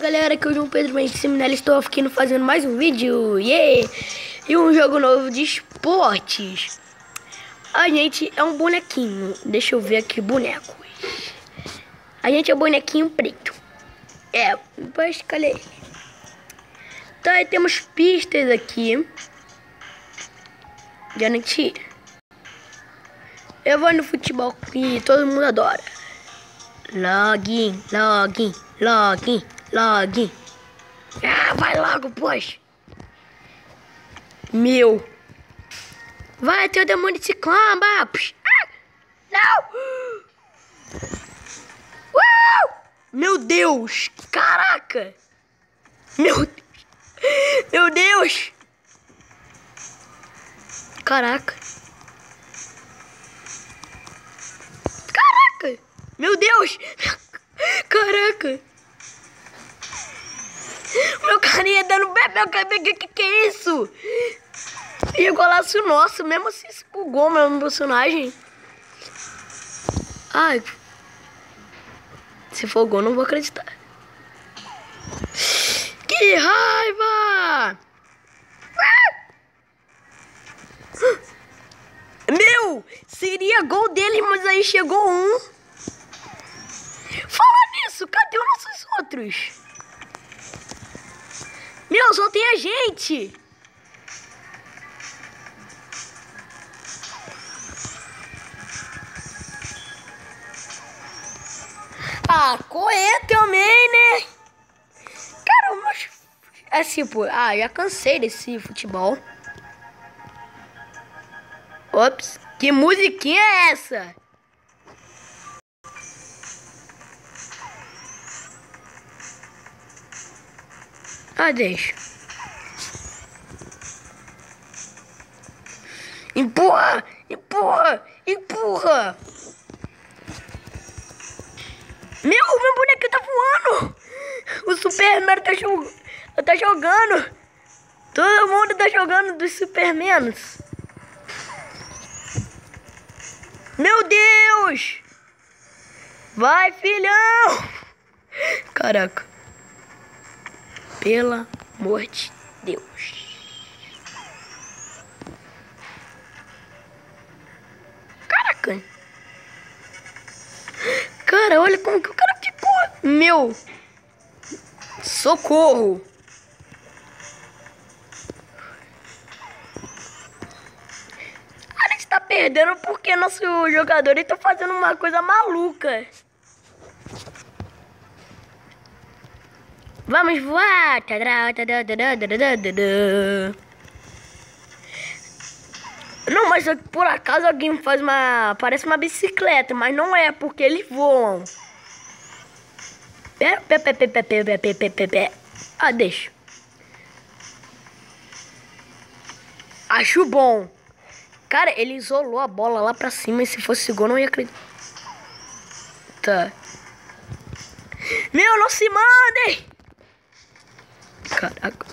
Galera, aqui é o João Pedro Mendes Seminelli. Estou aqui fazendo mais um vídeo, e um jogo novo de esportes. A gente é um bonequinho. Deixa eu ver aqui, bonecos. A gente é um bonequinho preto. Depois, cadê ele? Então aí temos pistas aqui. Garantir. Eu vou no futebol que todo mundo adora. Login. Vai logo, pois. Meu. Vai ter o demônio de ciclamba. Não. Meu Deus. Caraca. Meu Deus. Caraca. Meu Deus. Caraca. Meu carinha dando bebê. Que é isso? E golaço nosso. Mesmo assim se bugou meu personagem. Ai. Se for gol, não vou acreditar. Que raiva. Meu. Seria gol dele, mas aí chegou um. Fala nisso. Cadê os nossos outros? Meu, só tem a gente. Correr também, né? Cara, mas... assim, pô. Já cansei desse futebol. Ops. Que musiquinha é essa? Deixa. Empurra! Meu bonequinho tá voando! O Superman tá jogando! Todo mundo tá jogando dos Supermanos! Meu Deus! Vai, filhão! Caraca! Pelo amor de Deus! Caraca! Cara, olha como que o cara ficou. Meu. Socorro. A gente tá perdendo porque nosso jogador tá fazendo uma coisa maluca. Vamos voar. Não, mas por acaso alguém faz parece uma bicicleta, mas não é, porque eles voam. Deixa. Acho bom. Cara, ele isolou a bola lá pra cima, e se fosse gol não ia acreditar. Meu, não se mandem! Caraca.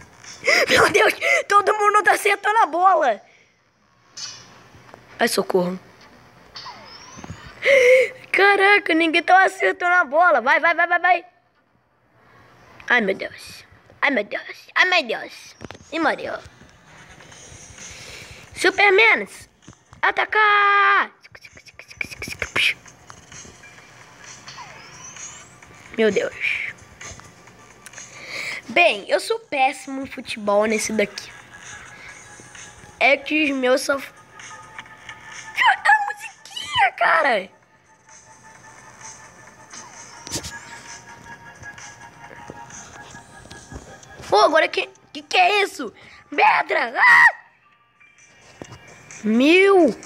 Meu Deus, todo mundo tá acertando a bola. Ai, socorro. Caraca, ninguém tá acertando a bola. Vai. Ai, meu Deus. E morreu. Supermanos, atacar! Meu Deus. Bem, eu sou péssimo em futebol nesse daqui. É que os meus só... cara. Agora que é isso? Pedra! Meu!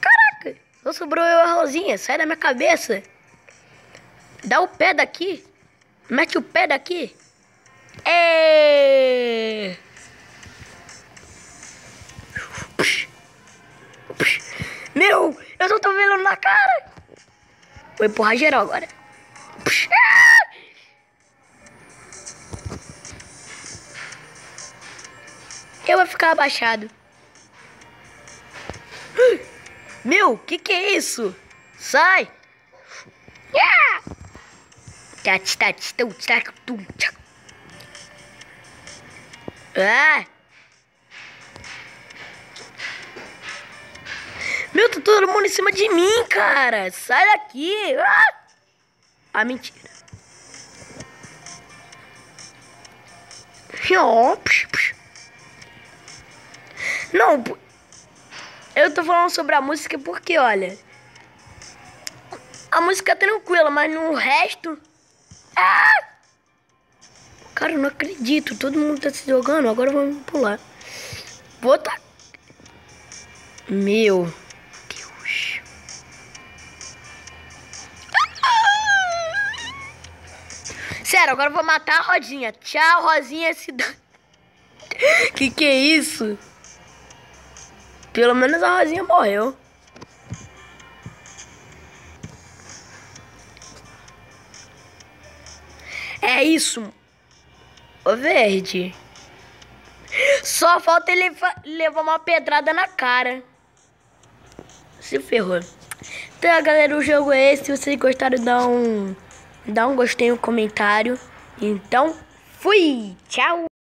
Caraca! Só sobrou eu a Rosinha. Sai da minha cabeça. Dá o pé daqui. Mete o pé daqui. Meu! Eu só tô vendo na cara. Vou empurrar geral agora. Eu vou ficar abaixado. Meu, que é isso? Sai! Ah! Meu, tá todo mundo em cima de mim, cara. Sai daqui. Ah, mentira. Não, eu tô falando sobre a música porque, olha, a música é tranquila, mas no resto... Cara, eu não acredito. Todo mundo tá se jogando. Agora vamos pular. Vou tá... Meu Deus. Sério, agora eu vou matar a Rosinha. Tchau, Rosinha. Que é isso? Pelo menos a Rosinha morreu. É isso. Ô, Verde. Só falta ele levar uma pedrada na cara. Se ferrou. Então, galera, o jogo é esse. Se vocês gostaram, dá um gostei, um comentário. Então, fui. Tchau.